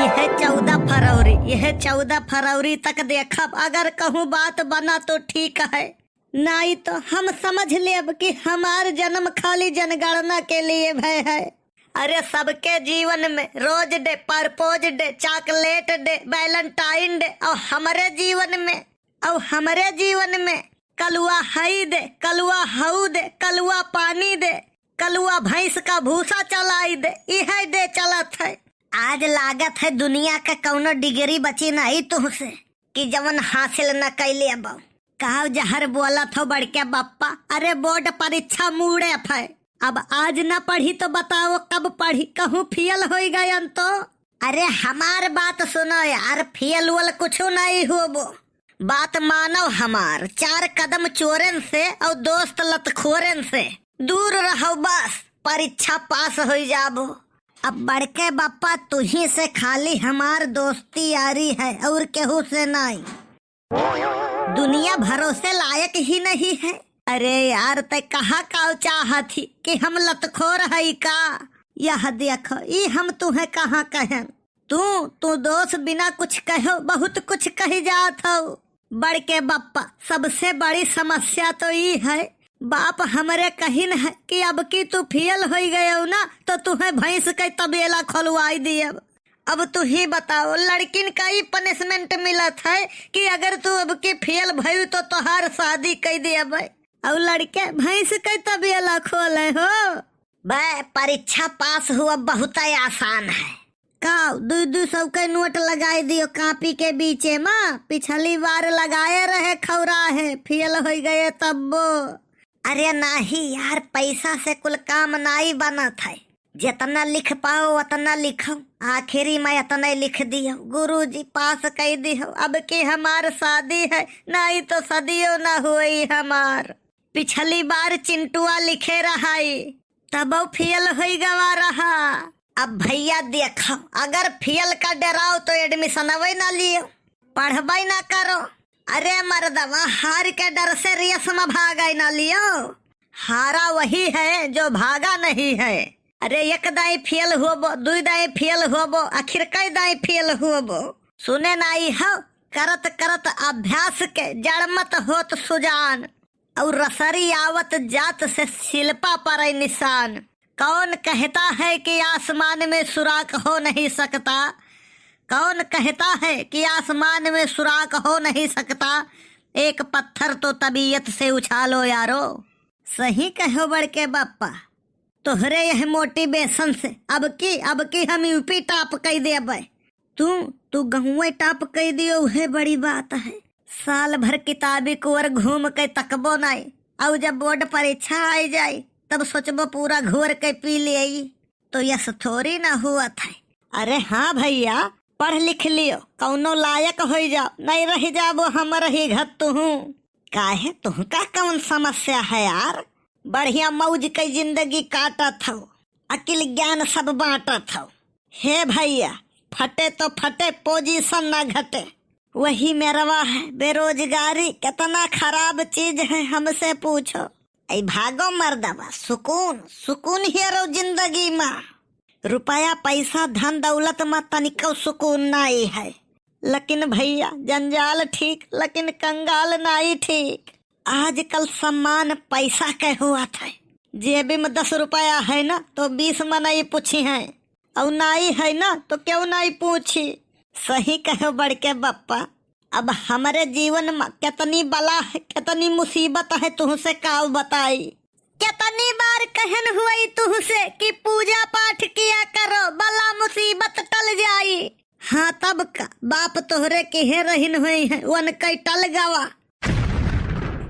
यह 14 फरवरी, यह 14 फरवरी तक देखब, अगर कहूँ बात बना तो ठीक है, नहीं तो हम समझ लेब कि हमार जन्म खाली जनगणना के लिए भय है। अरे सबके जीवन में rose day, propose day, chocolate day, Valentine day, और हमारे जीवन में कलुआ हई दे, कलुआ हऊ दे, कलुआ पानी दे, कलुआ भैंस का भूसा चलाई दे, यह डे चलत है। आज लागत है दुनिया का कौनो डिग्री बची नहीं तुमसे कि जवन हासिल न कैले। अब कहा जहर बोला था बड़के बप्पा, अरे बोर्ड परीक्षा मूड़े है, अब आज न पढ़ी तो बताओ कब पढ़ी, कहूँ फेल हो गए तो। अरे हमार बात सुनो यार, फेल वल कुछ नहीं हो, वो बात मानो हमार, 4 कदम चोरन से और दोस्त लतखोरन से दूर रहो, बस परीक्षा पास हो जाबो। अब बड़के बप्पा तुही से खाली हमार दोस्ती यारी है और केहू से नहीं, दुनिया भरोसे लायक ही नहीं है। अरे यार ते कहा का चाहत थी कि हम लतखोर है का? यह देखो ये हम तुम्हें कहाँ कहें, तू दोस्त बिना कुछ कहो बहुत कुछ कही जात हो। बड़के बप्पा सबसे बड़ी समस्या तो ये है, बाप हमरे कहिन है कि अब की तू फेल हो गए हो ना तो तुम्हें भैंस के तबेला खोलवाई दिए। अब तू ही बताओ लड़किन का ही पनिशमेंट मिलत है कि अगर तू अब की फेल भई तो तोहार शादी कर दिया भाई, और लड़के भैंस के तबेला खोले हो। बे परीक्षा पास हुआ बहुत आसान है, का 200 के नोट लगाए दियो कापी के बीचे में, पिछली बार लगाए रहे खौरा है, फेल हो गए तब। अरे नहीं यार, पैसा से कुल काम नहीं बनत है, जितना लिख पाओ उतना लिखो, आखिरी में इतना लिख दियो, गुरुजी पास कह दियो, अब के हमार शादी है, नहीं तो सदियों न हुई हमार। पिछली बार चिंटुआ लिखे रहा तब फेल हो गवा रहा। अब भैया देखो, अगर फेल का डराओ तो एडमिशन अवे ना लियो, पढ़बे ना करो। अरे मर्दवा हार के डर से रेस में भागा ना लियो, हारा वही है जो भागा नहीं है। अरे एक दाई फेल होबो, 2 दाई फेल होबो, आखिर कई दाई फेल होबो, सुने नहीं हो। करत करत अभ्यास के जड़ मत होत सुजान, और रसरी आवत जात से शिल्पा पर निशान। कौन कहता है कि आसमान में सुराख हो नहीं सकता, कौन कहता है कि आसमान में सुराख हो नहीं सकता, एक पत्थर तो तबीयत से उछालो यारो। सही कहो बड़के बप्पा, तोहरे यह मोटिवेशन से अब की हम यूपी टॉप कह देबे, तू गहुए टॉप कह दियो, वह बड़ी बात है। साल भर किताबी कुवर घूम के तकबो नहीं, और जब बोर्ड परीक्षा आ जाए तब सोचबो पूरा घोर के पी ले, तो यस थोड़ी ना हुआ था। अरे हाँ भैया, पढ़ लिख लियो, कौनो लायक हो जाओ, नहीं रह जाबो हमर ही घर तुहूँ। काहे तुहका कौन समस्या है यार, बढ़िया मौज के जिंदगी काटत हो, अकिल ज्ञान सब बांटत हो। हे भैया फटे तो फटे, पोजीशन ना घटे, वही मेरवा है। बेरोजगारी कितना खराब चीज है हमसे पूछो। ऐ भागो मर्दवा, सुकून ही रहो जिंदगी में, रुपया पैसा धन दौलत में तनिको सुकून नहीं है। लेकिन भैया जंजाल ठीक, लेकिन कंगाल नहीं ठीक। आजकल सम्मान पैसा के हुआ था, जेबी में 10 रुपया है ना तो 20 में नहीं पूछी है, और नहीं है ना तो क्यों नहीं पूछी। सही कहो बड़के बप्पा, अब हमारे जीवन में कितनी बला है, कितनी मुसीबत है, तुमसे का बताई। कितनी बार कहन हुई तुझसे कि पूजा पाठ किया करो, बला मुसीबत टल जाई। हाँ तब का बाप तोहरे के हे रहिन हुई है, वन कई टल गवा।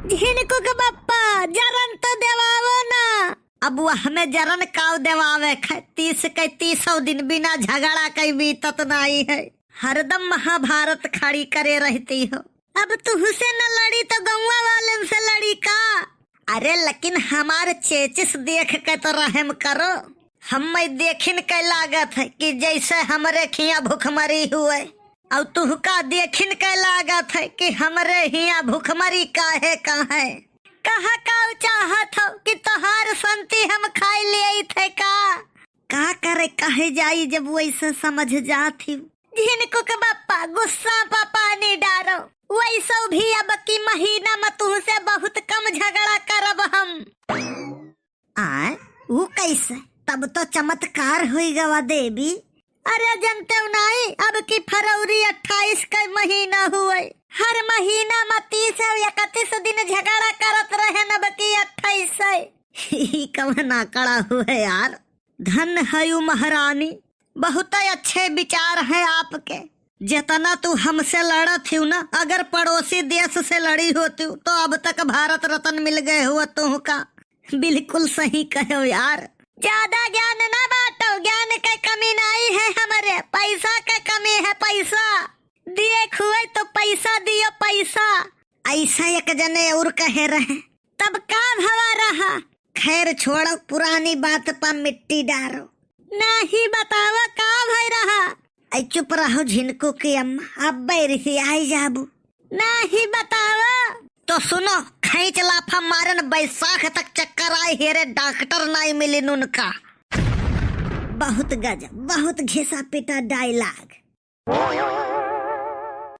झिनको के बप्पा जरन तो देवावो ना, अब वो हमें जरन काव देवावे, 30 के 30 दिन बिना झगड़ा कई बीतत नहीं है, हरदम महाभारत खड़ी करे रहती हो। अब तुझसे न लड़ी तो गौवा वाले से लड़ी का। अरे लेकिन हमारे चेचिस देख के तो रहम करो, हम देखिन के लागत है कि जैसे हमरे खिया भूखमरी हुए, और तुहका देखिन के लागत है कि हमरे हिया भूखमरी काहे काहे। कहा का चाहत हो कि तोहार संती हम खाई ले थे का करे कहे जाई, जब वैसे समझ जाती झिनकू के बापा गुस्सा पा पानी डारो, वैसो भी अब की महीना में तुमसे बहुत कम झगड़ा करब हम। आय वो कैसे? तब तो चमत्कार हुई गवा देवी। अरे जनते नहीं, अब की फरवरी 28 का महीना हुए, हर महीना में 30 और 31 दिन झगड़ा करत रहे, न बकी 28 कवन आंकड़ा हुए यार। धन है यू महारानी, बहुत अच्छे विचार है आपके। जितना तू हमसे लड़ा थी ना, अगर पड़ोसी देश से लड़ी होती तो अब तक भारत रत्न मिल गए हुआ तू का। बिल्कुल सही कहो यार। ज्यादा ज्ञान ना बांटो, ज्ञान का कमी नहीं है हमारे, पैसा का कमी है। पैसा दिए खुए तो पैसा दियो पैसा, ऐसा एक जने और कहे रहे, तब का भवा रहा। खैर छोड़ो, पुरानी बात पर मिट्टी डालो। नहीं बतावा का भई रहा। ऐ चुप रहो झिनकू की अम्मा, अब बैरी आई जाबू। नहीं बतावा तो सुनो, खींच लाफा मारन बैसाख तक चक्कर आए हेरे, डॉक्टर नहीं मिली उनका। बहुत गजब, बहुत घिसा पिटा डायलॉग।